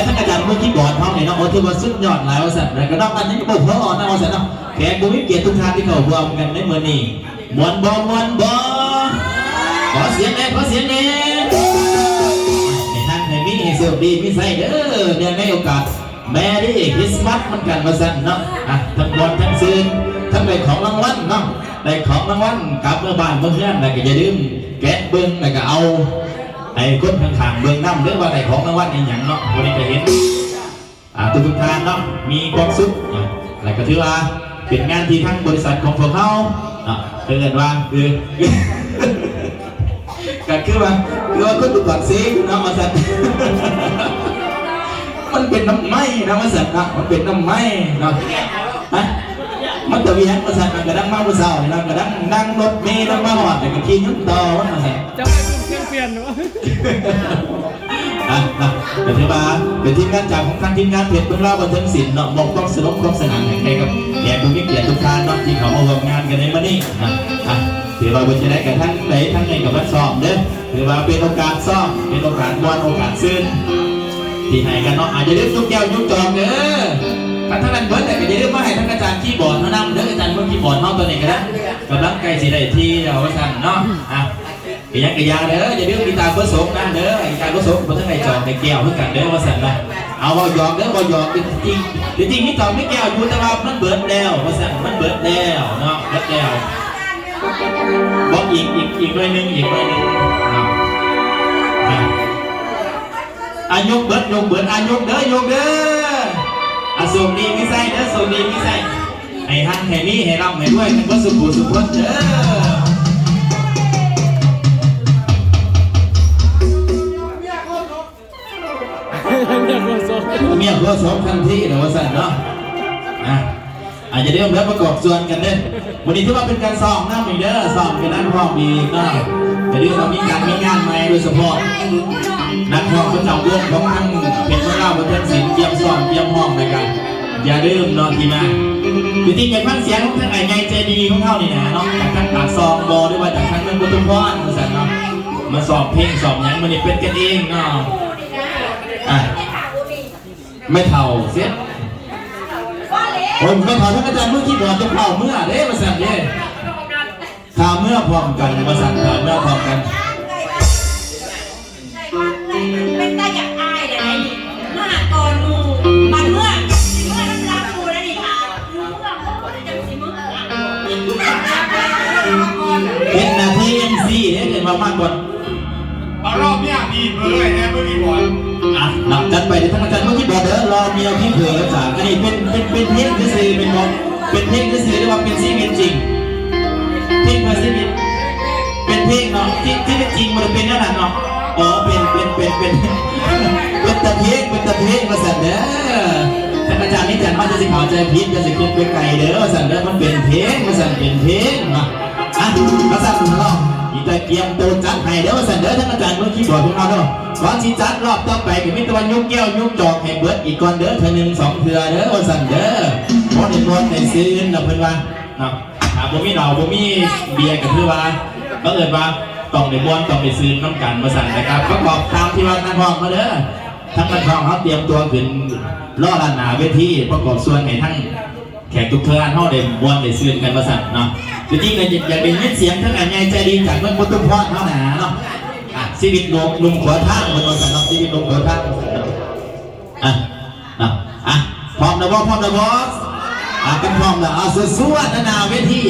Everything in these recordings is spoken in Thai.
ท่านอาจารย์เมื่อกี้บอร์ดเขาเนี่ยน้องโอ้ที่ว่าสุดยอดหลายว่าสัตว์แล้วก็นอกจากนี้ก็บอกเขาอ่อนนะว่าสัตว์เนาะแขกผู้มีเกียรติทุกท่านที่เขารวมกันในเมื่อนี้มวนบอขอเสียงแน่ขอเสียงแน่ในท่านในมีเซลดีมิไซเด้อเนี่ยในโอกาสแมรี่คริสต์มาสมันกันมาสั่นเนาะทั้งบอลทั้งซื้อทั้งได้ของรางวัลเนาะได้ของรางวัลกลับเมื่อบ้านเมื่อเพื่อนแล้วก็อย่าลืมแกะเบิ้งแล้วก็เอาไอ้คนข้างๆเบิ้งน้ำเรื่องว่าได้ของรางวัลอย่างเนาะวันนี้จะเห็นทุกท่านเนาะมีความสุขแล้วก็ถือว่าเป็นงานที่ทั้งบริษัทของพวกเขาเกิดว่าก็คือว่าคนตุกตัดซีน้ำมาสั่นมันเป็นน้ำไม้น้ำมาสั่นนะมันเป็นน้ำไม้เนาะมันจะมีมาสั่นมันกระดังมาเมื่อเช้าเนี่ยกระดังนั่งรถเมล์นั่งมาหอดแต่ก็ขี่ยุ่งต่อว่าสั่นจะไปดูเครื่องเปลี่ยนหรือว่าเป็นที่มาเป็นทีมงานจากของทางทีมงานเพจเพื่อนเล่าบันเทิงศิลป์เนาะบอกต้องสนุกต้องสนานให้กับแขกผู้มีเกียรติทุกท่านเนาะที่เขามาร่วมงานกันในวันนี้ถือว่าเป็นจะได้กับทั้งไหนทั้งในกับวัดซ้อมเด้อถือว่าเป็นโอกาสซ้อมเป็นโอกาสบอลโอกาสซึ้งที่ให้กันเนาะอาจจะเรียกยุกแก้วยุกจองเด้อท่านนั้นเบิร์ดแต่ก็จะเรียกว่าให้ท่านอาจารย์คีย์บอร์ดเท่านั้นเด้ออาจารย์เมื่อคีย์บอร์ดเท่าตัวนี้ก็ได้กำลังใกล้สิได้ที่เราสั่นเนาะกยังกระยาเด้ออย่าเรียกกีตาร์เบอร์สองนั่นเด้อกีตาร์เบอร์สองคนทั้งในจอในแก้วเพื่อกันเด้อว่าสั่นนะเอาบอหยอกเด้อบอหยอกจริงนี่จอไม่แก้วอยู่แต่ว่ามันเบิร์ดแล้วว่าสั่นมันเบิร์ดแล้วเนาะเบิร์ดแล้วบอกอีกหน่อยนึงยกเบิร์ดยกเด้อยกเด้อส่งดีไม่ใส่เด้อส่งดีไม่ใส่ให้ฮันให้นี่ให้ร่ำให้ด้วยทั้งวัสุขุสุขวัดเด้อเมียโคตรสมทันทีเดี๋ยวว่าสั่นเนาะอาจจะเริ่มแล้วประกอบส่วนกันเด้อวันนี้ที่ว่าเป็นการซ้อมน้ำอีกเด้อซ้อมกันนั่งพร้อมอีกเนาะแต่เดี๋ยวเรามีงานใหม่โดยเฉพาะนักร้องประจำวงของทั้งเป็นเล่าบันเทิงศิลป์เยี่ยมซ้อมเยี่ยมห้องในกันอย่าลืมนอนทีมาอยู่ที่เก็บพันเสียงของทั้งไอ้ไงใจดีของเขานี่นะเนาะจากทั้งปากซองบอหรือว่าจากทั้งเมืองบุตรพรมาสั่นเนาะมาสอบเพลงสอบยังมันนี่เป็นกันเองเนาะไม่เท่าเสียผมไม่เท่าท่านอาจารย์เมื่อกี้บอกจะเท่าเมื่อเด้มาสั่นเด้ข่าวเมื่อพร้อมกันมาสั่นข่าวเมื่อพร้อมกันเป็นตาอยากอายเลยเมื่อก่อนมูมันเมื่อน้ำมูแล้วนี่ค่ะเมื่อเขาจะสิมึงเป็นนาทีMCเนี่ยเป็นมากกว่าเอารอบเนี้ยดีเลยนะเมื่อกี้บอลหนักจัดไปท่านอาจารย์เมื่อกี้บอกเด้อรอเมียพี่เผือจ้ะอันนี้เป็นเพลงที่สื่อเป็นบอกเป็นเพลงที่สื่อเรียกว่าเป็นซีเมนจริงเพลงภาษาจีนเป็นเพลงเนาะที่เป็นจริงมันเป็นนั่นเนาะอ๋อเป็นตะเพลงมาสั่นเด้อท่านอาจารย์นี่จันมันจะสิขอใจพิษจะสิขึ้นไปไกลเด้อสั่นเด้อมันเป็นเพลงมาสั่นเป็นเพลงมามาสั่นเนาะอีตาเกียมตัวจัดให้เด้อสั่นเด้อท่านอาจารย์เมื่อกี้บอกพวกเราเนาะก่อนที่จัดรอบต่อไปก็มีตะวันยุกแก้วยุกจอกให้เบิดอีกก่อนเด้อเธอ1 2เถื่อเด้อสั่นเด้อเพราะในนวลในซื้อนะเพื่อนว่าเนาะบ่มีเราบ่มีเบียร์กับเพื่อนว่าก็เอิญว่าต้องในม้วนต้องในซื้อน้ำกันมาสั่นนะครับก็บอกตามที่ว่านักร้องมาเด้อทั้งนักร้องเขาเตรียมตัวขึ้นล่อลานหนาเวทีประกอบส่วนให้ทั้งแขกทุกเทือนเขาเด่นม้วนในซื้อกันมาสั่นเนาะจริงๆก็อยากเป็นยินเสียงทั้งอันใหญ่ใจดีจากเมืองพุทธพรเท่าหนาเนาะชีวิตลุงขวดท่ามันมาสั่นเนาะชีวิตลุงขวดท่าพร้อมนะบอสกันพร้อมแล้วสู้ๆนาเวที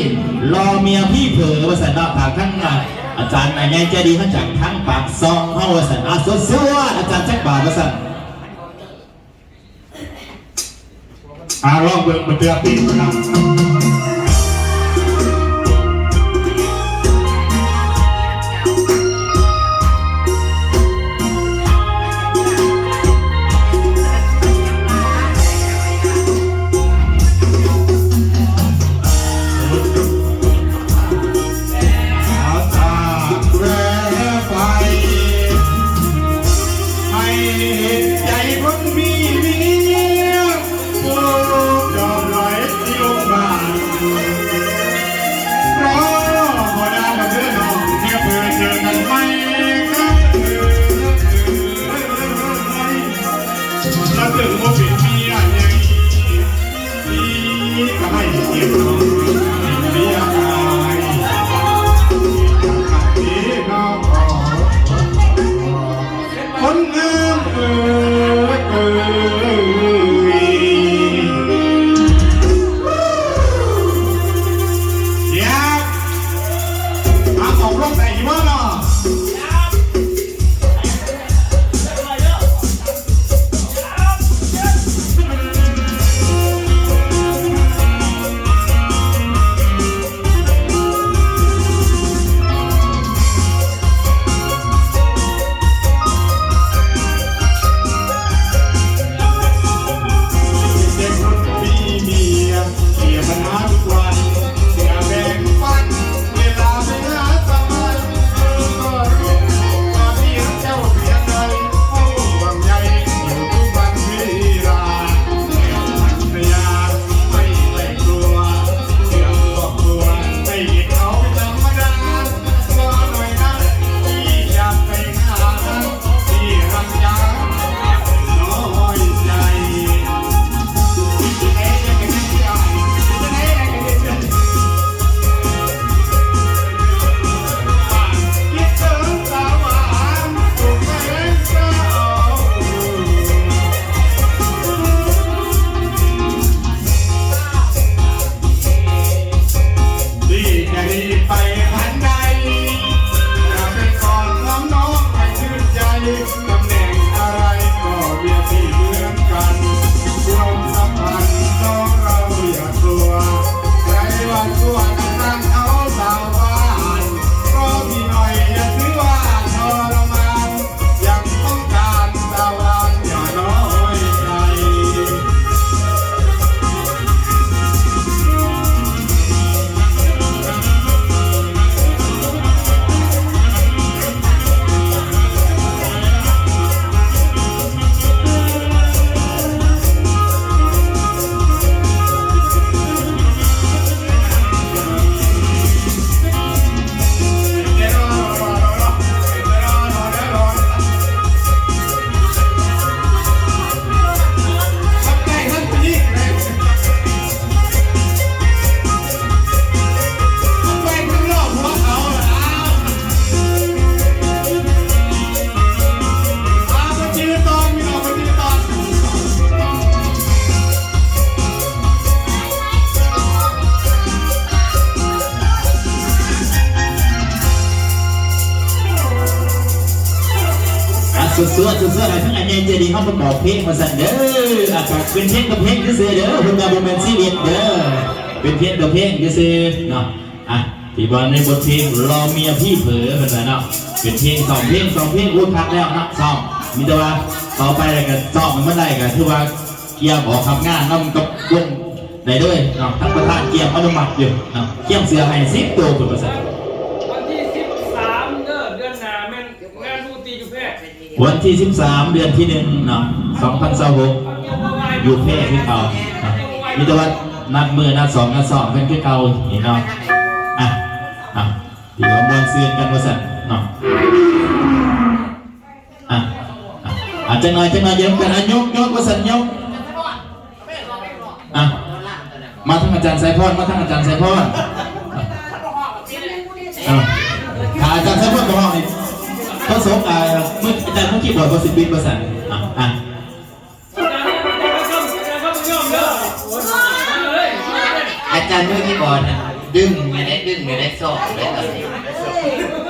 รอเมียพี่เผลอมาสั่นเนาะทางทั้งอาจารย์นายใหญ่ใจดีมาจากทั้งปากซองเฮาว่าสั่นสู้ๆอาจารย์แจ็คบาทว่าสั่นลองเบิ่งมันเตือนปีนะครับ เ ถ้าถึงว่าเป็นเมียไงนี่ก็ให้เกียรติน้องเมียอายขัดนี้น้องคนงามอยากมาออกรบไหนวะเนาะสวดอะไรทั้งอันยังเจดีเขาประกอบเพลงมาสั่นเด้ออากาศเป็นเพลงกับเพลงก็ซื้อเด้อคุณงานเป็นซีเรียสเด้อเป็นเพลงกับเพลงก็ซื้อเนาะที่บอลในบทเพลงรอเมียพี่เผลอเป็นไรเนาะเป็นเพลงสองเพลงอุ้ยพักแล้วนะซ้อมมีแต่ว่าต่อไปอะไรกันซ้อมมันไม่ได้กันคือว่าเกียร์ออกทำงานน้ำกับวงไหนด้วยเนาะทั้งประธานเกียร์อนุมัติอยู่เนาะเกียร์เสือให้10 ตัวคุณประเสริฐ วันที่13เดือนหน้าแม่นงานดูตีอยู่แพร่ วันที่13 เดือนที่1เนาะ2026อยู่แพร่ที่เขามีแต่ว่านัดมือนัด2นัด2เป็นที่เขานี่เนาะที่เราบวนเสื่อกันว่าสั่นเนาะจังหน่อยเดี๋ยวกันยกว่าสั่นยกมาทั้งอาจารย์สายพรขาอาจารย์สายพรกับห้องนี่เขาส่งเมื่ออาจารย์เขาคิดว่าเขา10 ปีว่าสั่นอาจารย์เมื่อกี้ก่อนดึงไม่ได้สอบเลย